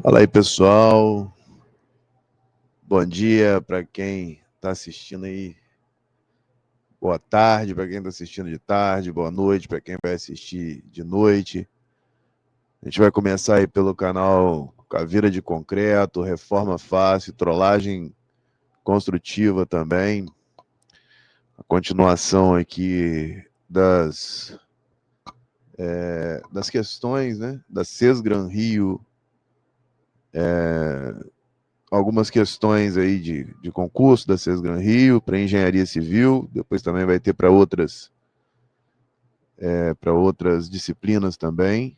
Fala aí, pessoal. Bom dia para quem está assistindo aí. Boa tarde para quem está assistindo de tarde. Boa noite para quem vai assistir de noite. A gente vai começar aí pelo canal Caveira de Concreto, Reforma Fácil, Trollagem Construtiva também. A continuação aqui das questões, né? Da Sesgran Rio. Algumas questões aí de concurso da Sesgran Rio para engenharia civil, depois também vai ter para outras disciplinas também.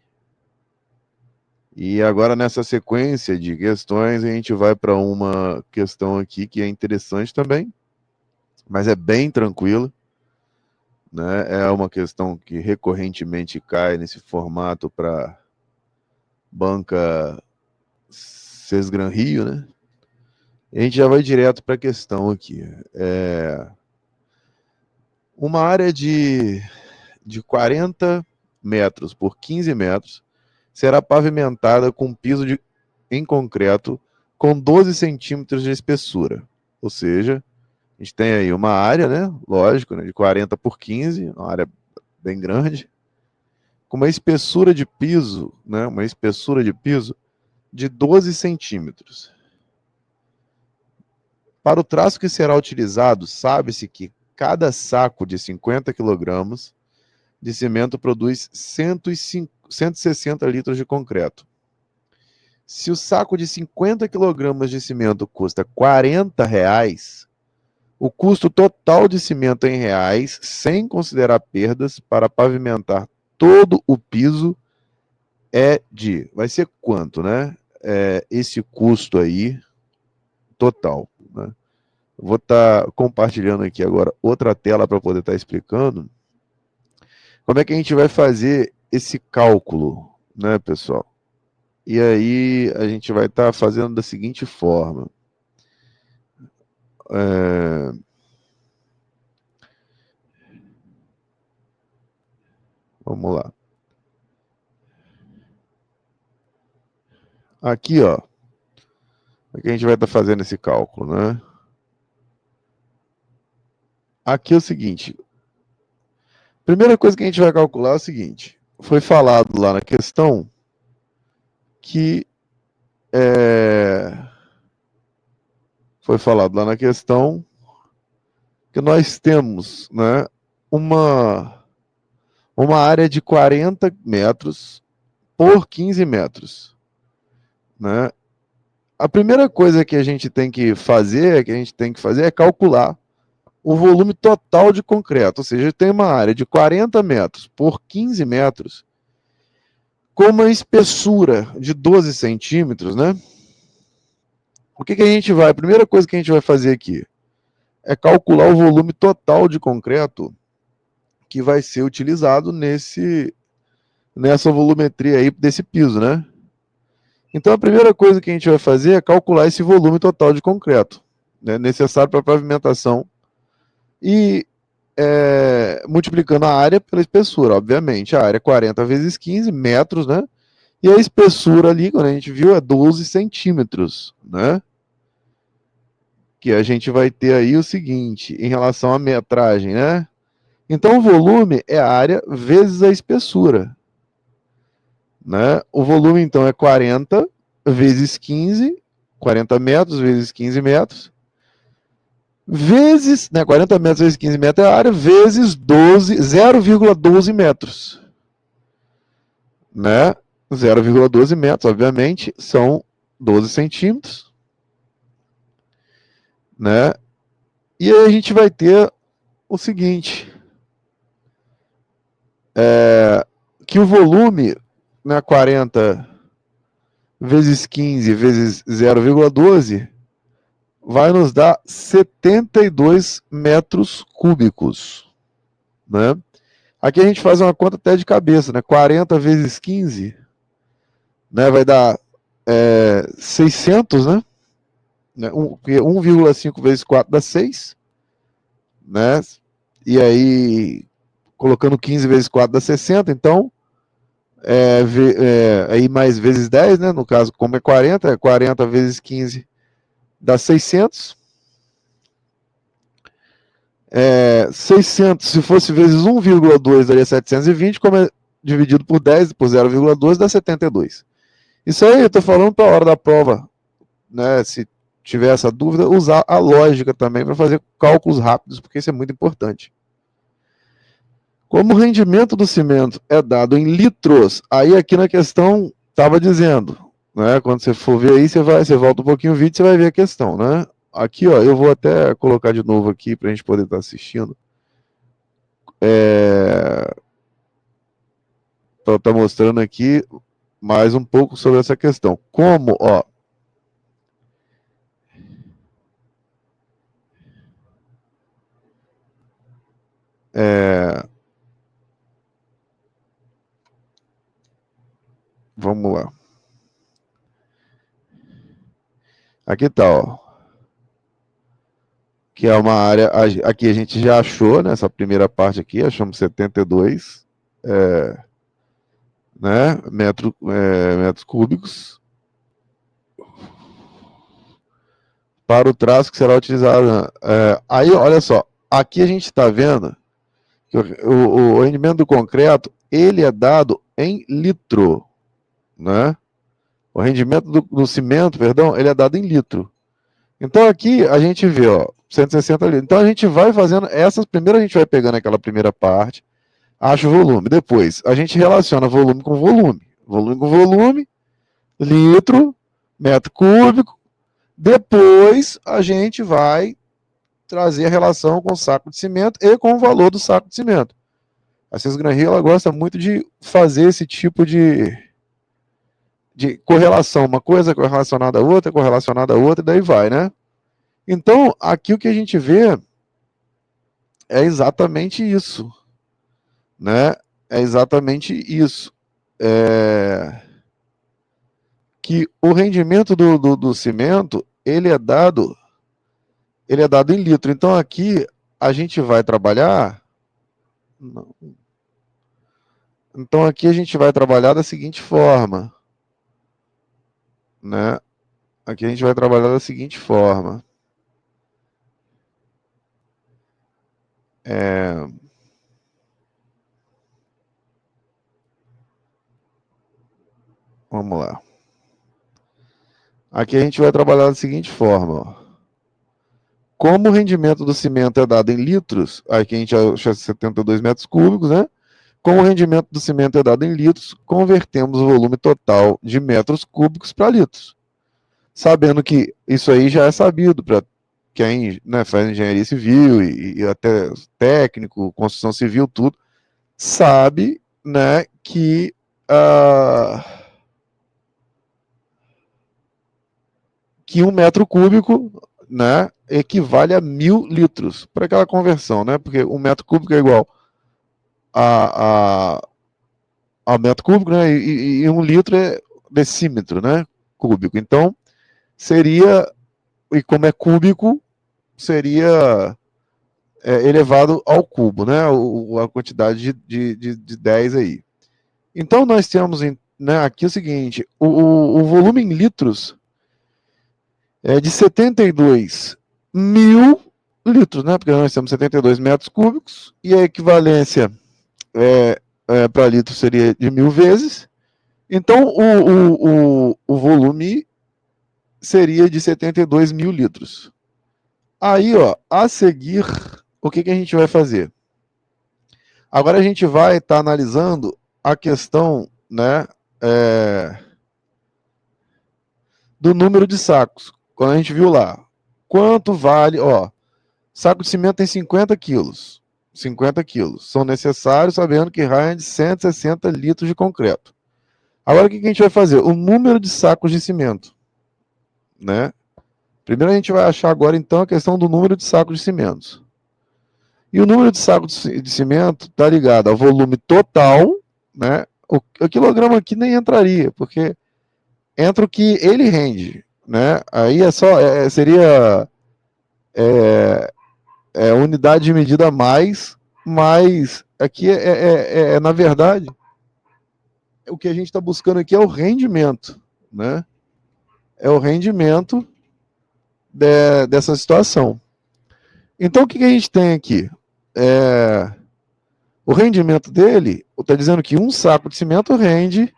E agora, nessa sequência de questões, a gente vai para uma questão aqui que é interessante também, mas é bem tranquila, né? É uma questão que recorrentemente cai nesse formato para banca Sesgran Rio, né? E a gente já vai direto para a questão aqui. Uma área de 40 metros por 15 metros será pavimentada com piso em concreto com 12 centímetros de espessura. Ou seja, a gente tem aí uma área, né? Lógico, né, de 40 por 15, uma área bem grande, com uma espessura de piso, né? Uma espessura de piso de 12 centímetros. Para o traço que será utilizado, sabe-se que cada saco de 50 quilogramas de cimento produz 160 litros de concreto. Se o saco de 50 quilogramas de cimento custa R$ 40, o custo total de cimento em reais, sem considerar perdas, para pavimentar todo o piso vai ser quanto, né? Esse custo aí, total, né? Vou estar compartilhando aqui agora outra tela para poder estar explicando como é que a gente vai fazer esse cálculo, né, pessoal? E aí a gente vai estar fazendo da seguinte forma. Vamos lá. Aqui, ó. Aqui a gente vai estar fazendo esse cálculo, né? Aqui é o seguinte. Primeira coisa que a gente vai calcular é o seguinte. Foi falado lá na questão que foi falado lá na questão que nós temos, né, uma área de 40 metros por 15 metros, né? A primeira coisa que a gente tem que fazer, é calcular o volume total de concreto, ou seja, tem uma área de 40 metros por 15 metros com uma espessura de 12 centímetros, né? A primeira coisa que a gente vai fazer aqui é calcular o volume total de concreto que vai ser utilizado nessa volumetria aí desse piso, né? Então a primeira coisa que a gente vai fazer é calcular esse volume total de concreto, né, necessário para a pavimentação e multiplicando a área pela espessura, obviamente. A área é 40 vezes 15 metros, né? E a espessura ali, quando a gente viu, é 12 centímetros, né? Que a gente vai ter aí o seguinte, em relação à metragem, né? Então, o volume é a área vezes a espessura, né? O volume, então, é 40 vezes 15, 40 metros vezes 15 metros, vezes, né, 40 metros vezes 15 metros é a área, vezes 0,12 metros, né? 0,12 metros, obviamente, são 12 centímetros, né? E aí a gente vai ter o seguinte, que o volume, né, 40 vezes 15 vezes 0,12 vai nos dar 72 metros cúbicos, né? Aqui a gente faz uma conta até de cabeça, né? 40 vezes 15, né, vai dar 600, né? 1,5 vezes 4 dá 6, né? E aí, colocando 15 vezes 4 dá 60, então aí mais vezes 10, né? No caso, como é 40 vezes 15 dá 600. 600, se fosse vezes 1,2 daria 720, como é dividido por 10, por 0,2 dá 72. Isso aí eu estou falando para a hora da prova, né? Se tiver essa dúvida, usar a lógica também para fazer cálculos rápidos, porque isso é muito importante. Como o rendimento do cimento é dado em litros, aí aqui na questão estava dizendo, né? Quando você for ver aí, você volta um pouquinho o vídeo, você vai ver a questão, né? Aqui, ó, eu vou até colocar de novo aqui para a gente poder estar assistindo. Tá mostrando aqui mais um pouco sobre essa questão. Como, ó, vamos lá. Aqui tá, ó. Que é uma área, aqui a gente já achou, nessa primeira parte aqui, achamos 72, né, metros cúbicos para o traço que será utilizado. Aí, olha só, aqui a gente está vendo que o rendimento do concreto, ele é dado em litro, né? O rendimento do cimento, perdão, ele é dado em litro. Então aqui a gente vê, ó, 160 litros. Então a gente vai fazendo essas, primeiro a gente vai pegando aquela primeira parte, acha o volume. Depois a gente relaciona volume com volume. Volume com volume, litro, metro cúbico. Depois a gente vai trazer a relação com o saco de cimento e com o valor do saco de cimento. A César Granri, ela gosta muito de fazer esse tipo de correlação. Uma coisa correlacionada a outra, correlacionada a outra, e daí vai, né? Então, aqui o que a gente vê é exatamente isso, né? É exatamente isso. Que o rendimento do cimento, ele é dado em litro. Então, aqui a gente vai trabalhar... Não. Então, aqui a gente vai trabalhar da seguinte forma, né? Aqui a gente vai trabalhar da seguinte forma. Vamos lá. Aqui a gente vai trabalhar da seguinte forma, ó. Como o rendimento do cimento é dado em litros, aqui a gente acha 72 metros cúbicos, né? Como o rendimento do cimento é dado em litros, convertemos o volume total de metros cúbicos para litros. Sabendo que isso aí já é sabido para quem, né, faz engenharia civil e até técnico, construção civil, tudo, sabe, né, que 1 metro cúbico, né, equivale a 1.000 litros para aquela conversão, né? Porque 1 metro cúbico é igual a, a, a metro cúbico, né? E 1 litro é decímetro, né? Cúbico. Então, seria, e como é cúbico, seria elevado ao cubo, né? A quantidade de 10 aí. Então, nós temos, né, aqui o seguinte, o volume em litros é de 72 mil litros, né? Porque nós temos 72 metros cúbicos e a equivalência para litro seria de 1.000 vezes. Então, o volume seria de 72 mil litros. Aí, ó, a seguir, o que a gente vai fazer? Agora a gente vai estar analisando a questão, né, do número de sacos. Quando a gente viu lá, quanto vale, ó, saco de cimento tem 50 quilos. 50 quilos. São necessários, sabendo que raia de 160 litros de concreto. Agora, o que a gente vai fazer? O número de sacos de cimento, né? Primeiro a gente vai achar agora, então, a questão do número de sacos de cimento. E o número de sacos de cimento está ligado ao volume total, né? O quilograma aqui nem entraria, porque entra o que ele rende, né? Aí seria unidade de medida mais aqui na verdade, o que a gente está buscando aqui é o rendimento, né? É o rendimento dessa situação. Então, o que a gente tem aqui? O rendimento dele, está dizendo que um saco de cimento rende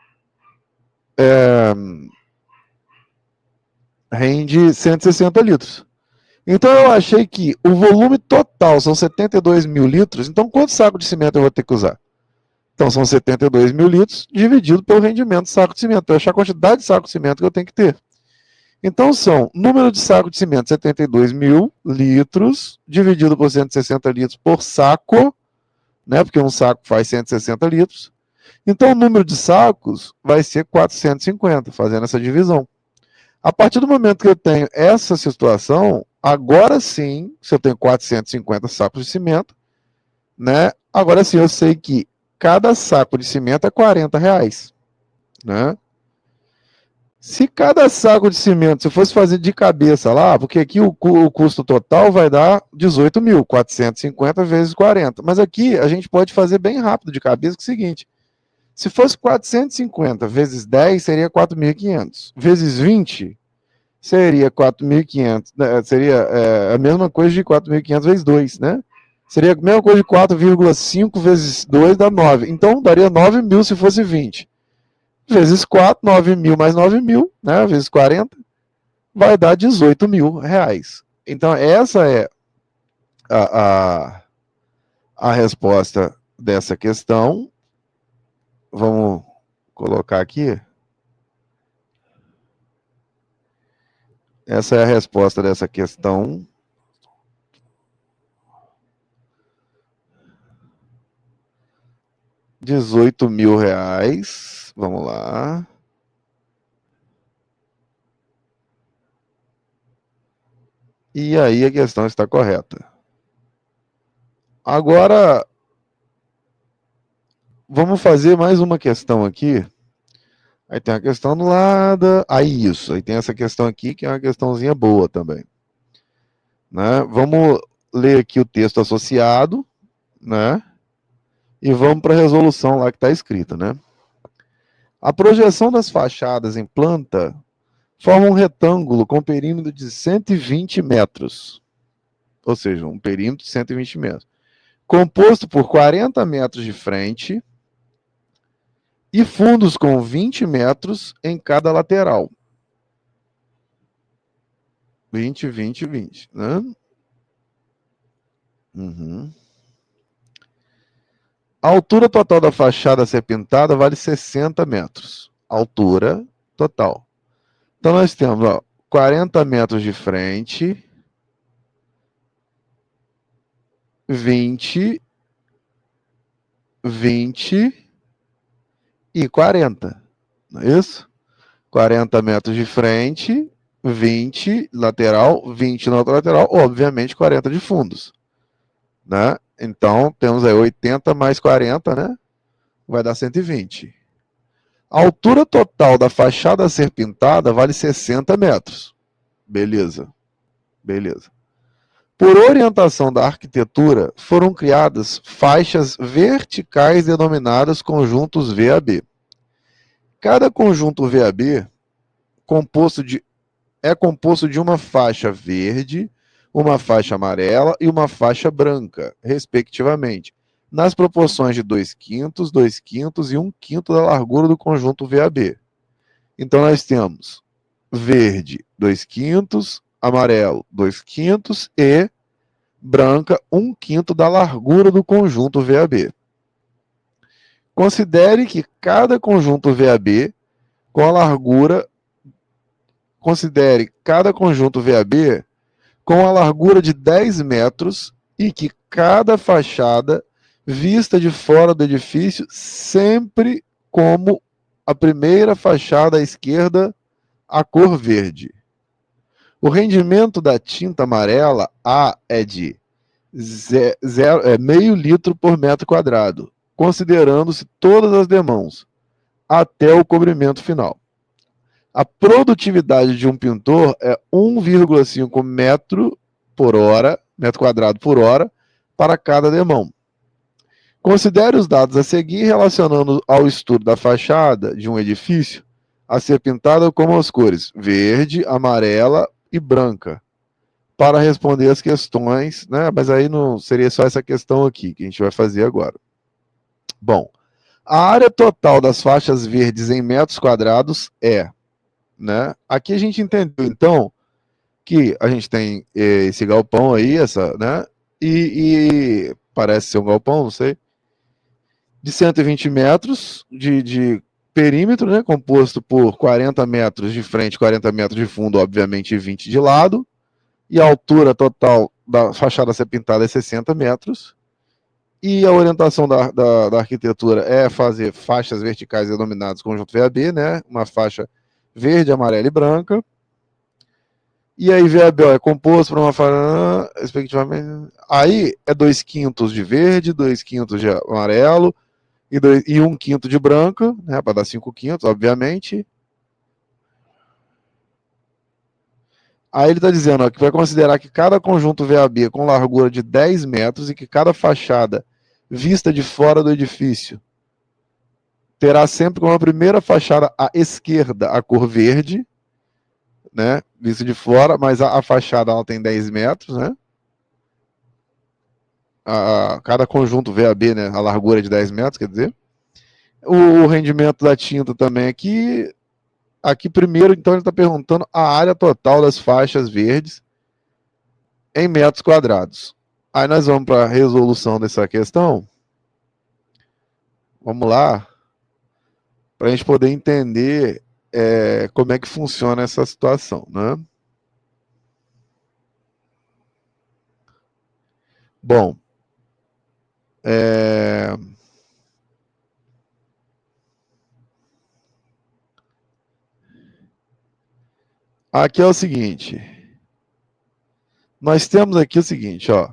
160 litros. Então, eu achei que o volume total são 72 mil litros. Então, quantos sacos de cimento eu vou ter que usar? Então, são 72 mil litros dividido pelo rendimento do saco de cimento. Eu achar a quantidade de saco de cimento que eu tenho que ter. Então, são número de saco de cimento, 72 mil litros, dividido por 160 litros por saco, né? Porque um saco faz 160 litros. Então, o número de sacos vai ser 450, fazendo essa divisão. A partir do momento que eu tenho essa situação, agora sim, se eu tenho 450 sacos de cimento, né? Agora sim eu sei que cada saco de cimento é R$40, né? Se cada saco de cimento, se eu fosse fazer de cabeça lá, porque aqui o custo total vai dar 18 mil, 450 vezes 40. Mas aqui a gente pode fazer bem rápido de cabeça, que é o seguinte, se fosse 450 vezes 10, seria 4.500. Vezes 20, seria 4.500, né? Seria a mesma coisa de 4.500 vezes 2, né? Seria a mesma coisa de 4,5 vezes 2 dá 9. Então, daria 9 mil se fosse 20. Vezes 4, 9 mil mais 9 mil, né? Vezes 40, vai dar 18 mil reais. Então, essa é a, a resposta dessa questão. Vamos colocar aqui. Essa é a resposta dessa questão. R$18.000. Vamos lá. E aí a questão está correta. Agora, vamos fazer mais uma questão aqui. Aí tem a questão anulada. Aí isso. Aí tem essa questão aqui, que é uma questãozinha boa também. Né? Vamos ler aqui o texto associado, né? E vamos para a resolução lá que está escrita, né? A projeção das fachadas em planta forma um retângulo com perímetro de 120 metros. Ou seja, um perímetro de 120 metros. Composto por 40 metros de frente e fundos com 20 metros em cada lateral. 20, 20, 20. Né? Uhum. A altura total da fachada a ser pintada vale 60 metros. Altura total. Então nós temos 40 metros de frente, 20, 20 e 40. Não é isso? 40 metros de frente, 20 lateral, 20 na outra lateral, obviamente 40 de fundos. Né? Então temos aí 80 mais 40, né? Vai dar 120. A altura total da fachada a ser pintada vale 60 metros. Beleza. Beleza. Por orientação da arquitetura, foram criadas faixas verticais denominadas conjuntos VAB. Cada conjunto VAB é composto de uma faixa verde, uma faixa amarela e uma faixa branca, respectivamente, nas proporções de 2/5, 2/5 e 1/5 da largura do conjunto VAB. Então nós temos verde 2/5, amarelo 2/5 e branca 1/5 da largura do conjunto VAB. Considere que cada conjunto VAB com a largura com a largura de 10 metros e que cada fachada vista de fora do edifício sempre como a primeira fachada à esquerda a cor verde. O rendimento da tinta amarela A é de meio litro por metro quadrado, considerando-se todas as demãos, até o cobrimento final. A produtividade de um pintor é 1,5 metro quadrado por hora para cada demão. Considere os dados a seguir relacionando ao estudo da fachada de um edifício a ser pintada com as cores verde, amarela e branca para responder as questões, né? Mas aí não seria só essa questão aqui que a gente vai fazer agora. Bom, a área total das faixas verdes em metros quadrados é, né? Aqui a gente entendeu então que a gente tem esse galpão aí, essa, né? E parece ser um galpão, não sei, de 120 metros de perímetro, né? Composto por 40 metros de frente, 40 metros de fundo, obviamente, e 20 de lado. E a altura total da fachada a ser pintada é 60 metros. E a orientação da arquitetura é fazer faixas verticais denominadas conjunto VAB, né? Uma faixa verde, amarela e branca. E aí VAB é composto por uma faixa, respectivamente. Aí é 2/5 de verde, 2/5 de amarelo e 1/5 de branca, né? Para dar 5/5, obviamente. Aí ele está dizendo ó, que vai considerar que cada conjunto VAB com largura de 10 metros e que cada fachada vista de fora do edifício terá sempre como a primeira fachada à esquerda a cor verde, né? Vista de fora, mas a fachada ela tem 10 metros, né? Cada conjunto VAB, né? A largura é de 10 metros, quer dizer. O rendimento da tinta também aqui. Aqui primeiro, então, ele está perguntando a área total das faixas verdes em metros quadrados. Aí nós vamos para a resolução dessa questão. Vamos lá, para a gente poder entender como é que funciona essa situação, né? Bom, aqui é o seguinte. Nós temos aqui o seguinte, ó.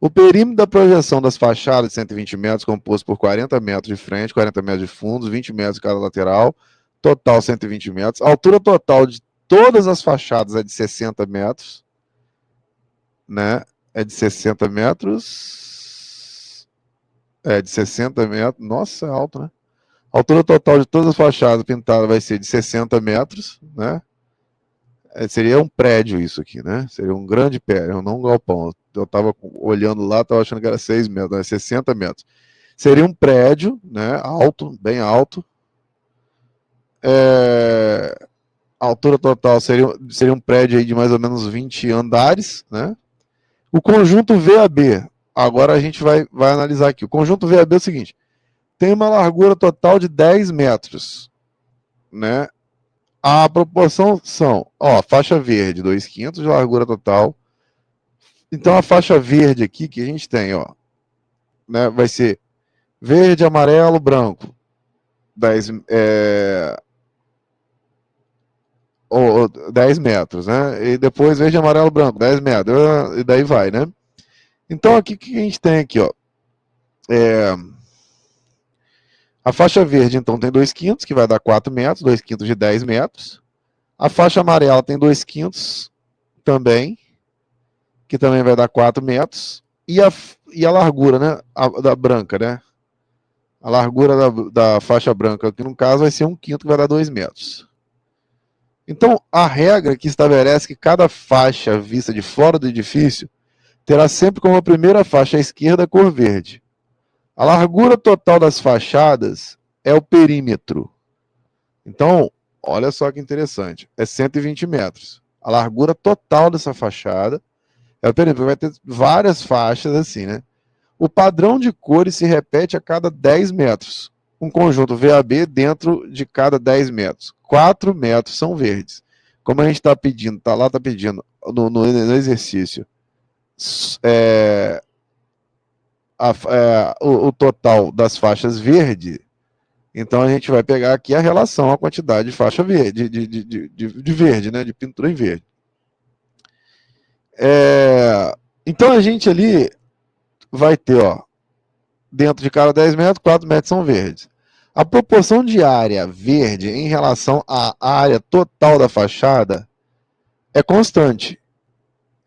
O perímetro da projeção das fachadas de 120 metros, composto por 40 metros de frente, 40 metros de fundo, 20 metros de cada lateral, total 120 metros. A altura total de todas as fachadas é de 60 metros, né? É de 60 metros. É de 60 metros. Nossa, é alto, né? A altura total de todas as fachadas pintadas vai ser de 60 metros, né? Seria um prédio isso aqui, né? Seria um grande prédio, não um galpão. Eu estava olhando lá, estava achando que era 6 metros, né? 60 metros. Seria um prédio, né? Alto, bem alto. A altura total seria um prédio aí de mais ou menos 20 andares, né? O conjunto VAB, agora a gente vai analisar aqui. O conjunto VAB é o seguinte: tem uma largura total de 10 metros, né? A proporção são, ó, faixa verde, 2/5 de largura total. Então a faixa verde aqui que a gente tem, ó, né, vai ser verde, amarelo, branco. 10 metros, né? E depois verde, amarelo, branco, 10 metros. E daí vai, né? Então aqui o que a gente tem aqui, ó? A faixa verde, então, tem 2/5, que vai dar 4 metros, 2/5 de 10 metros. A faixa amarela tem 2/5 também, que também vai dar 4 metros. E a largura, né? Da branca, né? A largura da faixa branca, que no caso vai ser 1/5, que vai dar 2 metros. Então, a regra que estabelece que cada faixa vista de fora do edifício terá sempre como a primeira faixa à esquerda a cor verde. A largura total das fachadas é o perímetro. Então, olha só que interessante, é 120 metros. A largura total dessa fachada é o perímetro, vai ter várias faixas assim, né? O padrão de cores se repete a cada 10 metros. Um conjunto VAB dentro de cada 10 metros. 4 metros são verdes. Como a gente está pedindo, está pedindo no exercício o total das faixas verde, então a gente vai pegar aqui a relação, a quantidade de faixa verde, de verde, né, de pintura em verde. Então a gente ali vai ter, ó, dentro de cada 10 metros, 4 metros são verdes. A proporção de área verde em relação à área total da fachada é constante,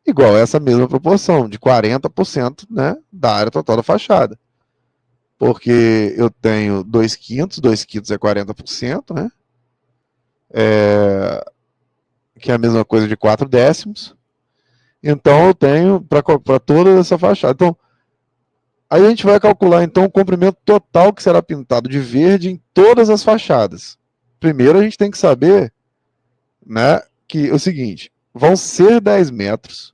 igual a essa mesma proporção, de 40%, né, da área total da fachada. porque eu tenho 2/5, 2/5 é 40%, né? Que é a mesma coisa de 4/10. Então eu tenho para toda essa fachada. Então, aí a gente vai calcular então o comprimento total que será pintado de verde em todas as fachadas. Primeiro a gente tem que saber, né, que é o seguinte, vão ser 10 metros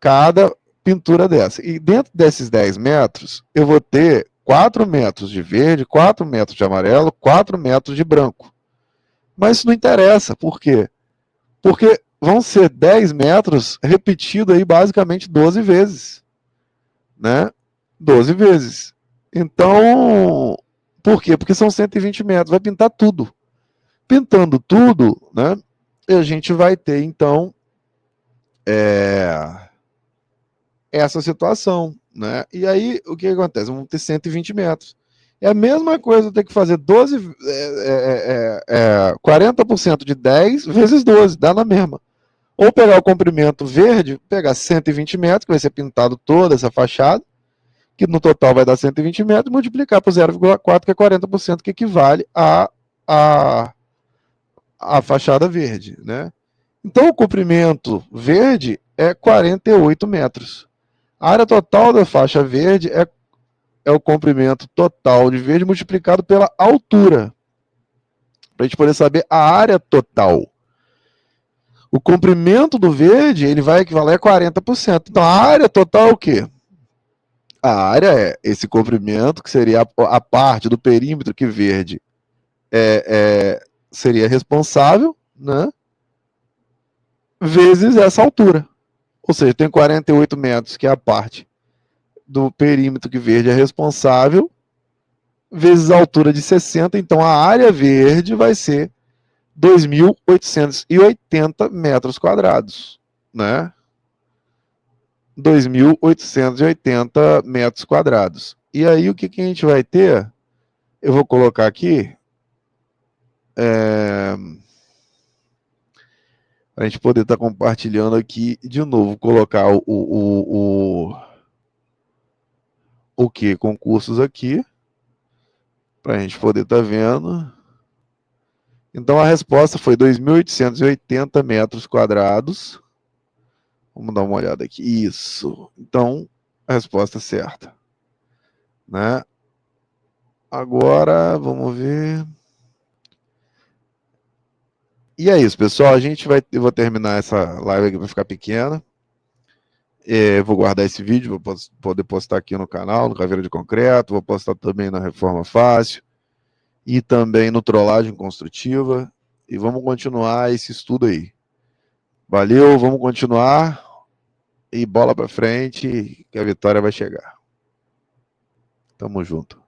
cada pintura dessa. E dentro desses 10 metros, eu vou ter 4 metros de verde, 4 metros de amarelo, 4 metros de branco. Mas isso não interessa, por quê? Porque vão ser 10 metros repetido aí basicamente 12 vezes, né? 12 vezes. Então, por quê? Porque são 120 metros, vai pintar tudo. Pintando tudo, né? A gente vai ter, então, essa situação, né? E aí, o que acontece? Vamos ter 120 metros. É a mesma coisa ter que fazer 40% de 10 vezes 12, dá na mesma. Ou pegar o comprimento verde, pegar 120 metros, que vai ser pintado toda essa fachada, que no total vai dar 120 metros, multiplicar por 0,4, que é 40%, que equivale a fachada verde, né? Então, o comprimento verde é 48 metros. A área total da faixa verde é o comprimento total de verde multiplicado pela altura, para a gente poder saber a área total. O comprimento do verde ele vai equivaler a 40%. Então, a área total é o quê? A área é esse comprimento, que seria a parte do perímetro que verde seria responsável, né? Vezes essa altura. Ou seja, tem 48 metros, que é a parte do perímetro que verde é responsável, vezes a altura de 60. Então, a área verde vai ser 2.880 metros quadrados, né? 2.880 metros quadrados. E aí, o que, que a gente vai ter? Eu vou colocar aqui, a gente poder estar compartilhando aqui de novo, colocar o que? Concursos aqui, para a gente poder estar vendo. Então a resposta foi 2.880 metros quadrados. Vamos dar uma olhada aqui. Isso. Então, a resposta certa. Né? Agora, vamos ver. E é isso, pessoal. Eu vou terminar essa live aqui para ficar pequena. Vou guardar esse vídeo, vou poder postar aqui no canal, no Caveira de Concreto. Vou postar também na Reforma Fácil. E também no Trollagem Construtiva. E vamos continuar esse estudo aí. Valeu, vamos continuar. E bola para frente, que a vitória vai chegar. Tamo junto.